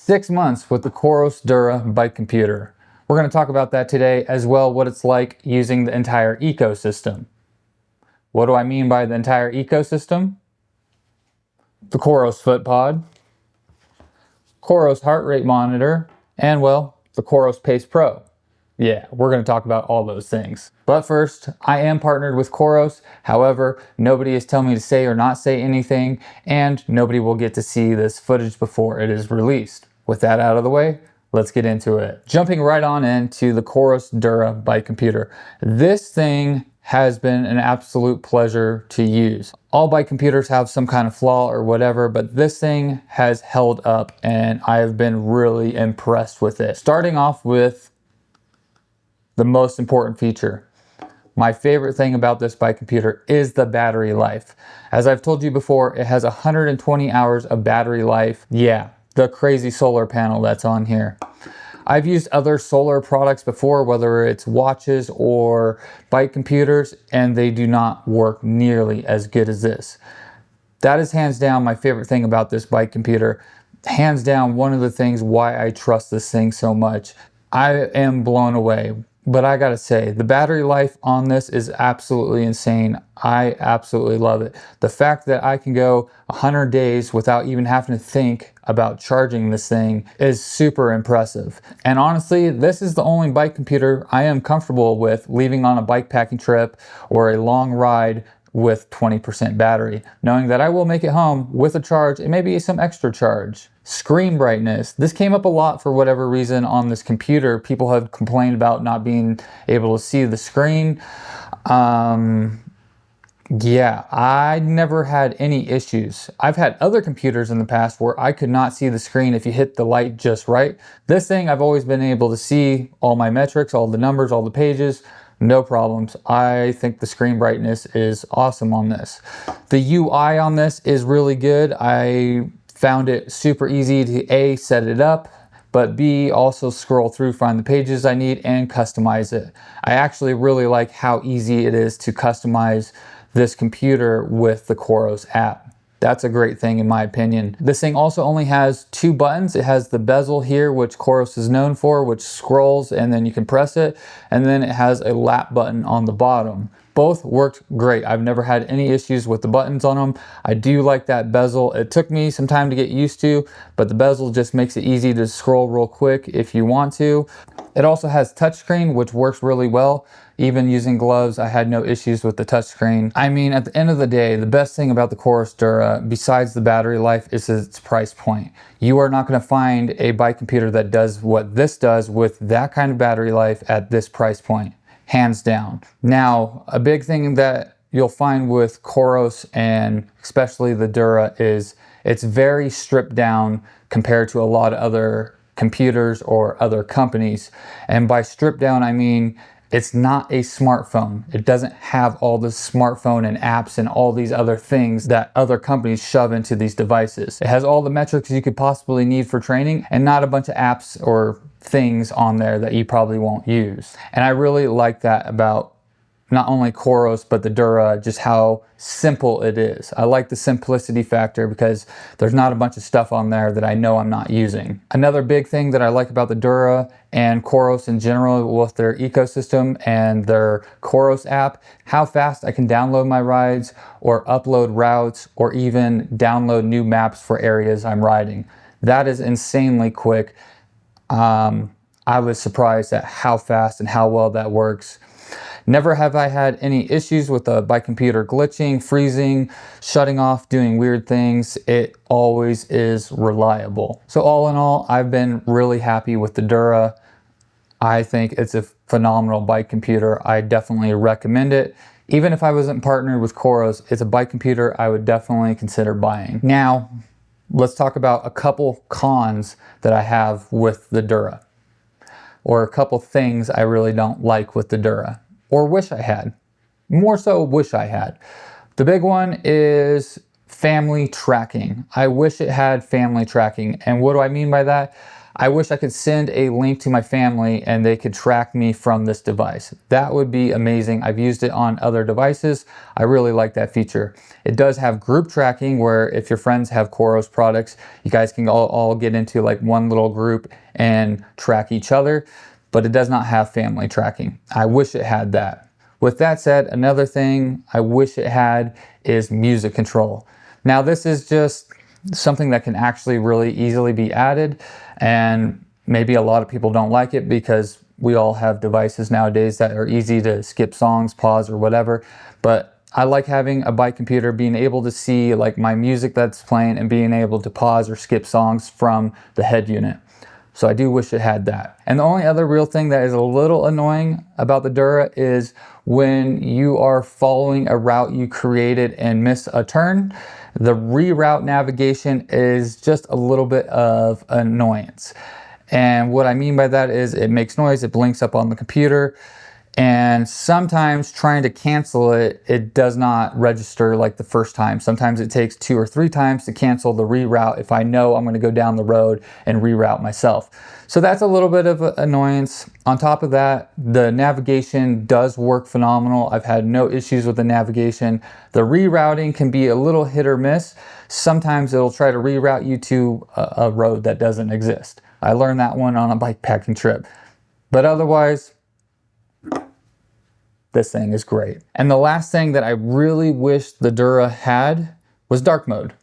6 months with the Coros Dura bike computer. We're going to talk about that today, as well what it's like using the entire ecosystem. What do I mean by the entire ecosystem? The Coros foot pod, Coros heart rate monitor, and well, the Coros Pace Pro. Yeah, we're going to talk about all those things. But first, I am partnered with Coros. However, nobody is telling me to say or not say anything, and nobody will get to see this footage before it is released. With that out of the way, let's get into it. Jumping right on into the Coros Dura bike computer. This thing has been an absolute pleasure to use. All bike computers have some kind of flaw or whatever, but this thing has held up and I have been really impressed with it. Starting off with the most important feature. My favorite thing about this bike computer is the battery life. As I've told you before, it has 120 hours of battery life. Yeah, the crazy solar panel that's on here. I've used other solar products before, whether it's watches or bike computers, and they do not work nearly as good as this. That is hands down my favorite thing about this bike computer. Hands down one of the things why I trust this thing so much. I am blown away. But I gotta say, the battery life on this is absolutely insane. I absolutely love it. The fact that I can go 100 days without even having to think about charging this thing is super impressive. And honestly, this is the only bike computer I am comfortable with leaving on a bike packing trip or a long ride with 20% battery, knowing that I will make it home with a charge and maybe some extra charge. Screen brightness. This came up a lot for whatever reason on this computer. People have complained about not being able to see the screen. Yeah, I never had any issues. I've had other computers in the past where I could not see the screen if you hit the light just right. This thing, I've always been able to see all my metrics, all the numbers, all the pages. No problems. I think the screen brightness is awesome on this. The UI on this is really good. I found it super easy to A, set it up, but B, also scroll through, find the pages I need, and customize it. I actually really like how easy it is to customize this computer with the Coros app. That's a great thing in my opinion. This thing also only has 2 buttons. It has the bezel here, which Coros is known for, which scrolls and then you can press it. And then it has a lap button on the bottom. Both worked great. I've never had any issues with the buttons on them. I do like that bezel. It took me some time to get used to, but the bezel just makes it easy to scroll real quick if you want to. It also has touchscreen, which works really well. Even using gloves, I had no issues with the touchscreen. I mean, at the end of the day, the best thing about the Coros Dura, besides the battery life, is its price point. You are not going to find a bike computer that does what this does with that kind of battery life at this price point. Hands down. Now, a big thing that you'll find with Coros and especially the Dura is it's very stripped down compared to a lot of other computers or other companies. And by stripped down, I mean it's not a smartphone. It doesn't have all the smartphone and apps and all these other things that other companies shove into these devices. It has all the metrics you could possibly need for training and not a bunch of apps or things on there that you probably won't use. And I really like that about not only Coros, but the Dura, just how simple it is. I like the simplicity factor because there's not a bunch of stuff on there that I know I'm not using. Another big thing that I like about the Dura and Coros in general with their ecosystem and their Coros app, how fast I can download my rides or upload routes or even download new maps for areas I'm riding. That is insanely quick. I was surprised at how fast and how well that works. Never have I had any issues with the bike computer glitching, freezing, shutting off, doing weird things. It always is reliable. So all in all, I've been really happy with the Dura. I think it's a phenomenal bike computer. I definitely recommend it. Even if I wasn't partnered with Coros, it's a bike computer I would definitely consider buying. Now, let's talk about a couple cons that I have with the Dura, or a couple things I really don't like with the Dura. Or wish I had. More so wish I had. The big one is family tracking. I wish it had family tracking. And what do I mean by that? I wish I could send a link to my family and they could track me from this device. That would be amazing. I've used it on other devices. I really like that feature. It does have group tracking where if your friends have Coros products, you guys can all get into like one little group and track each other, but it does not have family tracking. I wish it had that. With that said, another thing I wish it had is music control. Now this is just something that can actually really easily be added, and maybe a lot of people don't like it because we all have devices nowadays that are easy to skip songs, pause, or whatever. But I like having a bike computer, being able to see like my music that's playing and being able to pause or skip songs from the head unit. So I do wish it had that. And the only other real thing that is a little annoying about the Dura is when you are following a route you created and miss a turn, the reroute navigation is just a little bit of annoyance. And what I mean by that is it makes noise, it blinks up on the computer, and sometimes trying to cancel it, it does not register like the first time. Sometimes it takes 2 or 3 times to cancel the reroute if I know I'm going to go down the road and reroute myself. So that's a little bit of annoyance. On top of that, the navigation does work phenomenal. I've had no issues with the navigation. The rerouting can be a little hit or miss. Sometimes it'll try to reroute you to a road that doesn't exist. I learned that one on a bike packing trip. But otherwise, this thing is great. And the last thing that I really wish the Dura had was dark mode.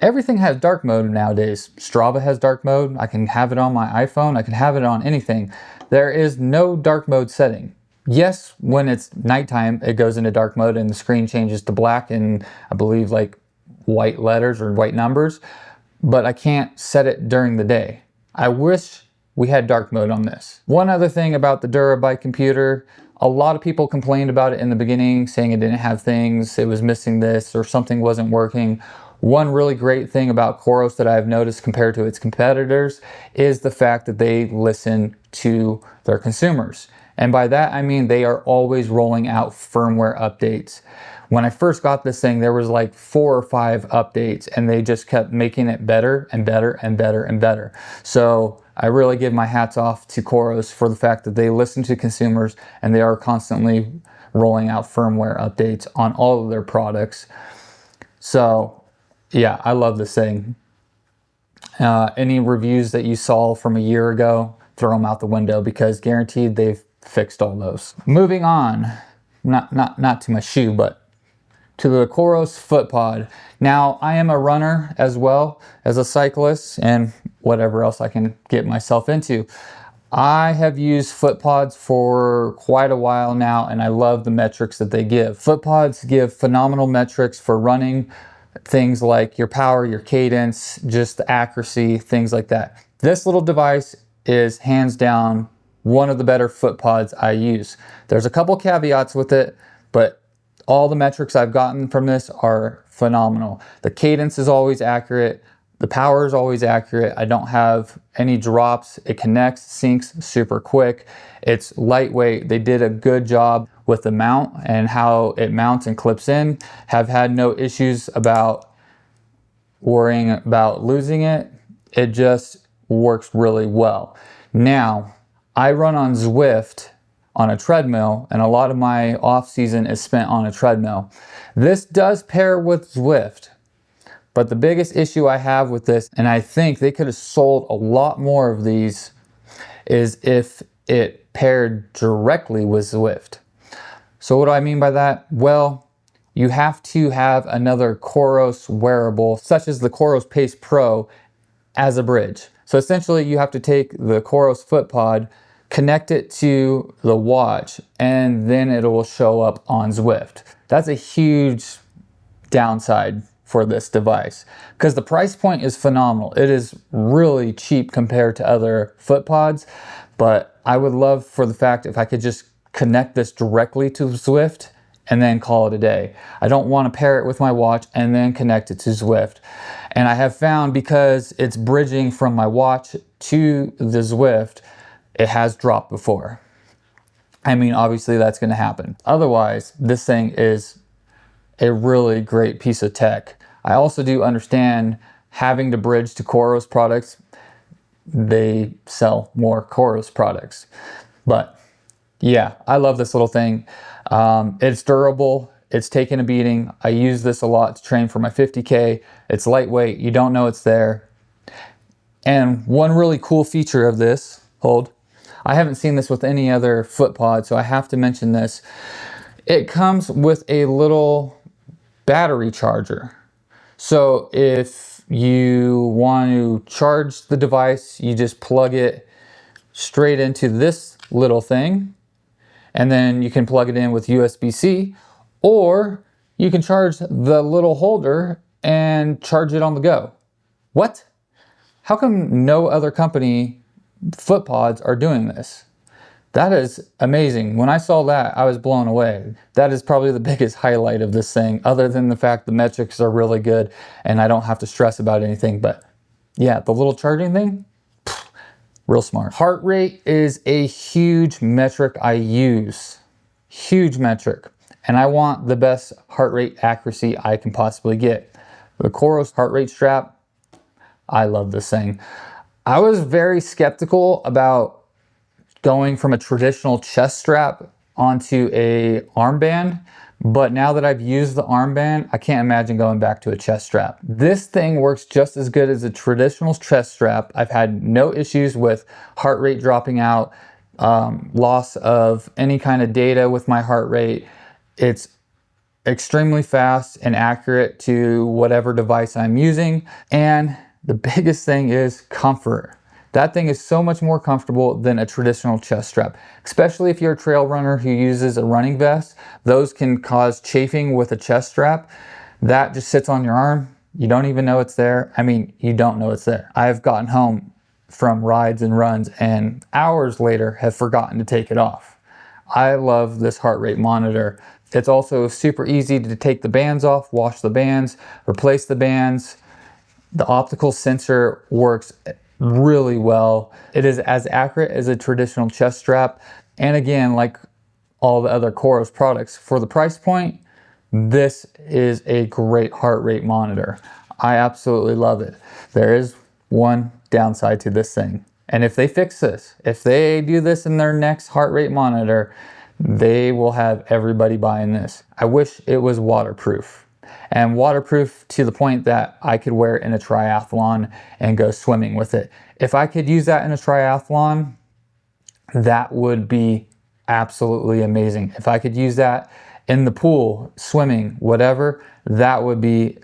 Everything has dark mode nowadays. Strava has dark mode. I can have it on my iPhone. I can have it on anything. There is no dark mode setting. Yes, when it's nighttime, it goes into dark mode and the screen changes to black and I believe like white letters or white numbers, but I can't set it during the day. I wish we had dark mode on this. One other thing about the Dura bike computer, a lot of people complained about it in the beginning, saying it didn't have things, it was missing this, or something wasn't working. One really great thing about Coros that I've noticed compared to its competitors is the fact that they listen to their consumers. And by that, I mean they are always rolling out firmware updates. When I first got this thing, there was like 4 or 5 updates and they just kept making it better and better and better and better. So I really give my hats off to Coros for the fact that they listen to consumers and they are constantly rolling out firmware updates on all of their products. So yeah, I love this thing. Any reviews that you saw from a year ago, throw them out the window because guaranteed they've fixed all those. Moving on, not to my shoe, but to the Coros FootPod. Now, I am a runner as well as a cyclist and whatever else I can get myself into. I have used FootPods for quite a while now and I love the metrics that they give. FootPods give phenomenal metrics for running, things like your power, your cadence, just the accuracy, things like that. This little device is hands down one of the better FootPods I use. There's a couple caveats with it, but all the metrics I've gotten from this are phenomenal. The cadence is always accurate. The power is always accurate. I don't have any drops. It connects, syncs super quick. It's lightweight. They did a good job with the mount and how it mounts and clips in. Have had no issues about worrying about losing it. It just works really well. Now, I run on Zwift on a treadmill, and a lot of my off season is spent on a treadmill. This does pair with Zwift, but the biggest issue I have with this, and I think they could have sold a lot more of these, is if it paired directly with Zwift. So what do I mean by that? Well, you have to have another Coros wearable, such as the Coros Pace Pro, as a bridge. So essentially you have to take the Coros FootPod, connect it to the watch, and then it will show up on Zwift. That's a huge downside for this device because the price point is phenomenal. It is really cheap compared to other FootPods, but I would love for the fact if I could just connect this directly to Zwift and then call it a day. I don't want to pair it with my watch and then connect it to Zwift. And I have found because it's bridging from my watch to the Zwift, it has dropped before. I mean, obviously that's going to happen. Otherwise, this thing is a really great piece of tech. I also do understand having to bridge to Coros products they sell more Coros products. But yeah, I love this little thing. It's durable. It's taken a beating. I use this a lot to train for my 50K. It's lightweight. You don't know it's there. And one really cool feature of this, I haven't seen this with any other foot pod, so I have to mention this. It comes with a little battery charger. So if you want to charge the device, you just plug it straight into this little thing, and then you can plug it in with USB-C, or you can charge the little holder and charge it on the go. What? How come no other company foot pods are doing this? That is amazing. When I saw that, I was blown away. That is probably the biggest highlight of this thing, other than the fact the metrics are really good and I don't have to stress about anything. But yeah, the little charging thing, real smart. Heart rate is a huge metric I use. Huge metric. And I want the best heart rate accuracy I can possibly get. The Coros heart rate strap, I love this thing. I was very skeptical about going from a traditional chest strap onto a armband, but now that I've used the armband, I can't imagine going back to a chest strap. This thing works just as good as a traditional chest strap. I've had no issues with heart rate dropping out, loss of any kind of data with my heart rate. It's extremely fast and accurate to whatever device I'm using. And the biggest thing is comfort. That thing is so much more comfortable than a traditional chest strap, especially if you're a trail runner who uses a running vest. Those can cause chafing with a chest strap. That just sits on your arm. You don't even know it's there. I mean, you don't know it's there. I've gotten home from rides and runs and hours later have forgotten to take it off. I love this heart rate monitor. It's also super easy to take the bands off, wash the bands, replace the bands. The optical sensor works really well. It is as accurate as a traditional chest strap. And again, like all the other Coros products, for the price point, this is a great heart rate monitor. I absolutely love it. There is one downside to this thing. And if they fix this, if they do this in their next heart rate monitor, they will have everybody buying this. I wish it was waterproof. And waterproof to the point that I could wear it in a triathlon and go swimming with it. If I could use that in a triathlon, that would be absolutely amazing. If I could use that in the pool, swimming, whatever, that would be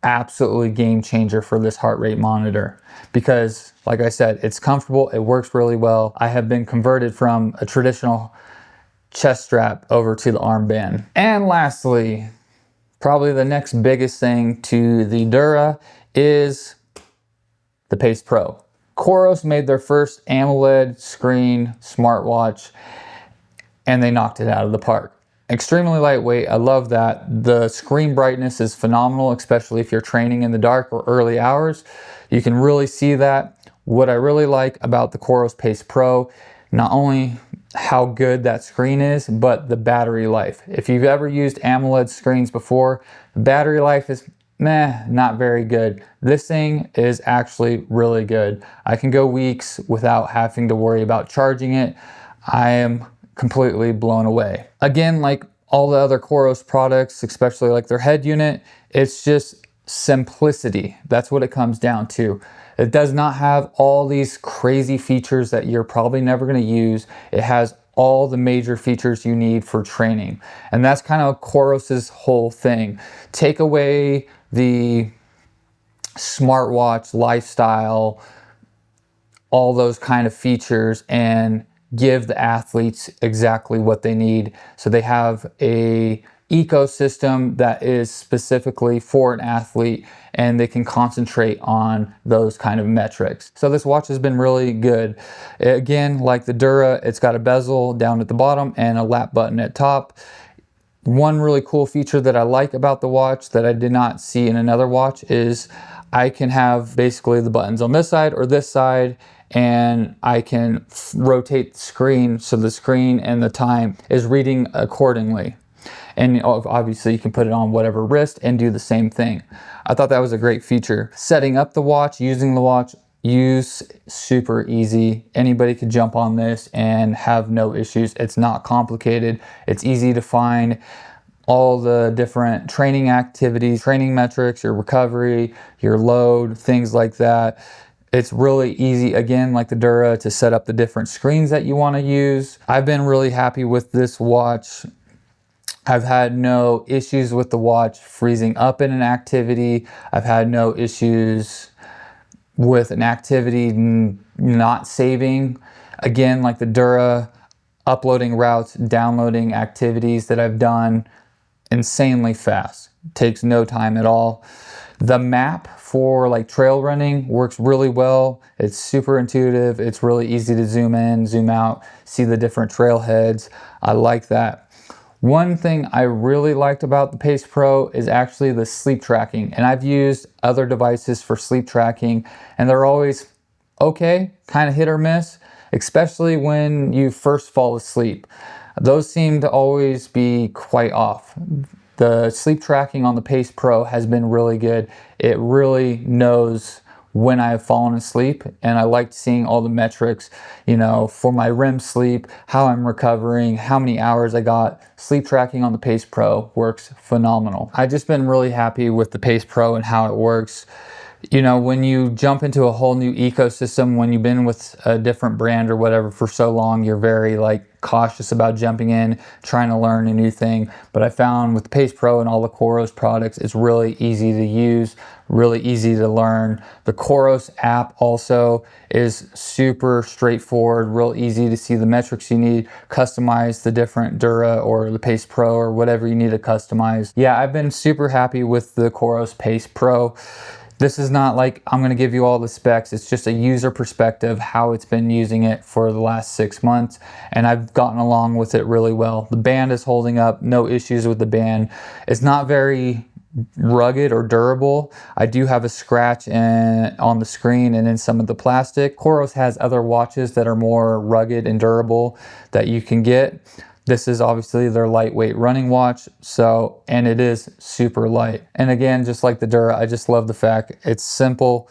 absolutely game changer for this heart rate monitor. Because like I said, it's comfortable, it works really well. I have been converted from a traditional chest strap over to the armband. And lastly, probably the next biggest thing to the Dura is the Pace Pro. Coros made their first AMOLED screen smartwatch and they knocked it out of the park. Extremely lightweight, I love that. The screen brightness is phenomenal, especially if you're training in the dark or early hours. You can really see that. What I really like about the Coros Pace Pro, not only how good that screen is, but the battery life. If you've ever used AMOLED screens before, the battery life is not very good. This thing is actually really good. I can go weeks without having to worry about charging it. I am completely blown away. Again, like all the other Coros products, especially like their head unit, it's just simplicity. That's what it comes down to. It does not have all these crazy features that you're probably never going to use. It has all the major features you need for training. And that's kind of Coros's whole thing. Take away the smartwatch lifestyle, all those kind of features, and give the athletes exactly what they need. So they have a ecosystem that is specifically for an athlete and they can concentrate on those kind of metrics. So this watch has been really good. Again, like the Dura, it's got a bezel down at the bottom and a lap button at top. One really cool feature that I like about the watch that I did not see in another watch is I can have basically the buttons on this side or this side, and I can rotate the screen so the screen and the time is reading accordingly. And obviously you can put it on whatever wrist and do the same thing. I thought that was a great feature. Setting up the watch, using the watch, use, super easy. Anybody could jump on this and have no issues. It's not complicated. It's easy to find all the different training activities, training metrics, your recovery, your load, things like that. It's really easy, again, like the Dura, to set up the different screens that you want to use. I've been really happy with this watch. I've had no issues with the watch freezing up in an activity. I've had no issues with an activity not saving. Again, like the Dura, uploading routes, downloading activities that I've done insanely fast. Takes no time at all. The map for like trail running works really well. It's super intuitive. It's really easy to zoom in, zoom out, see the different trailheads. I like that. One thing I really liked about the Pace Pro is actually the sleep tracking. And I've used other devices for sleep tracking, and they're always okay, kind of hit or miss, especially when you first fall asleep. Those seem to always be quite off. The sleep tracking on the Pace Pro has been really good. It really knows when I have fallen asleep, and I liked seeing all the metrics, you know, for my REM sleep, how I'm recovering, how many hours I got. Sleep tracking on the Pace Pro works phenomenal. I've just been really happy with the Pace Pro and how it works. You know, when you jump into a whole new ecosystem, when you've been with a different brand or whatever for so long, you're very like cautious about jumping in, trying to learn a new thing. But I found with the Pace Pro and all the Coros products, it's really easy to use, really easy to learn. The Coros app also is super straightforward, real easy to see the metrics you need, customize the different Dura or the Pace Pro or whatever you need to customize. Yeah, I've been super happy with the Coros Pace Pro. This is not like I'm going to give you all the specs. It's just a user perspective, how it's been using it for the last 6 months, and I've gotten along with it really well. The band is holding up, no issues with the band. It's not very rugged or durable. I do have a scratch on the screen and in some of the plastic. Coros has other watches that are more rugged and durable that you can get. This is obviously their lightweight running watch, and it is super light. And again, just like the Dura, I just love the fact it's simple.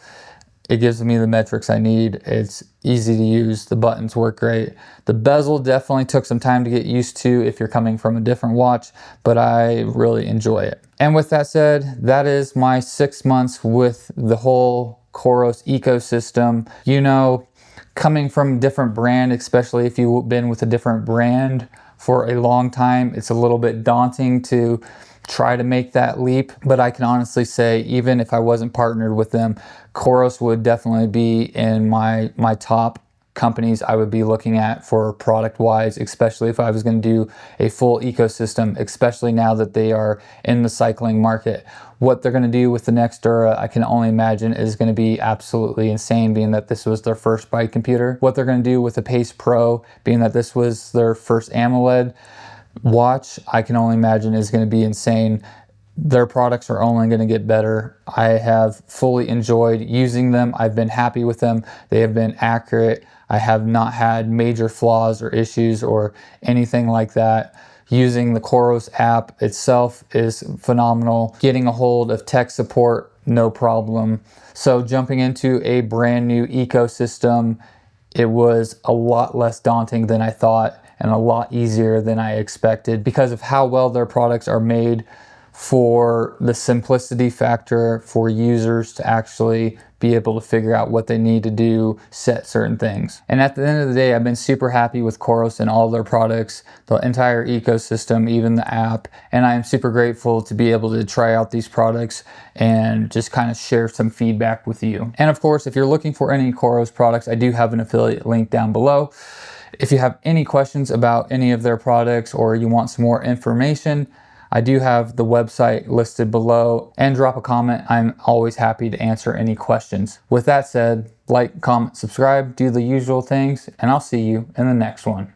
It gives me the metrics I need. It's easy to use. The buttons work great. The bezel definitely took some time to get used to if you're coming from a different watch, but I really enjoy it. And with that said, that is my 6 months with the whole Coros ecosystem. You know, coming from a different brand, especially if you've been with a different brand for a long time, it's a little bit daunting to try to make that leap. But I can honestly say, even if I wasn't partnered with them, Coros would definitely be in my top companies I would be looking at for product wise, especially if I was going to do a full ecosystem, especially now that they are in the cycling market. What they're going to do with the next Dura, I can only imagine, is going to be absolutely insane, being that this was their first bike computer. What they're going to do with the Pace Pro, being that this was their first AMOLED watch, I can only imagine is going to be insane. Their products are only going to get better. I have fully enjoyed using them. I've been happy with them. They have been accurate. I have not had major flaws or issues or anything like that. Using the Coros app itself is phenomenal. Getting a hold of tech support, no problem. So jumping into a brand new ecosystem, it was a lot less daunting than I thought and a lot easier than I expected because of how well their products are made, for the simplicity factor for users to actually be able to figure out what they need to do, set certain things. And at the end of the day, I've been super happy with Coros and all their products, the entire ecosystem, even the app. And I am super grateful to be able to try out these products and just kind of share some feedback with you. And of course, if you're looking for any Coros products, I do have an affiliate link down below. If you have any questions about any of their products or you want some more information, I do have the website listed below, and drop a comment. I'm always happy to answer any questions. With that said, like, comment, subscribe, do the usual things, and I'll see you in the next one.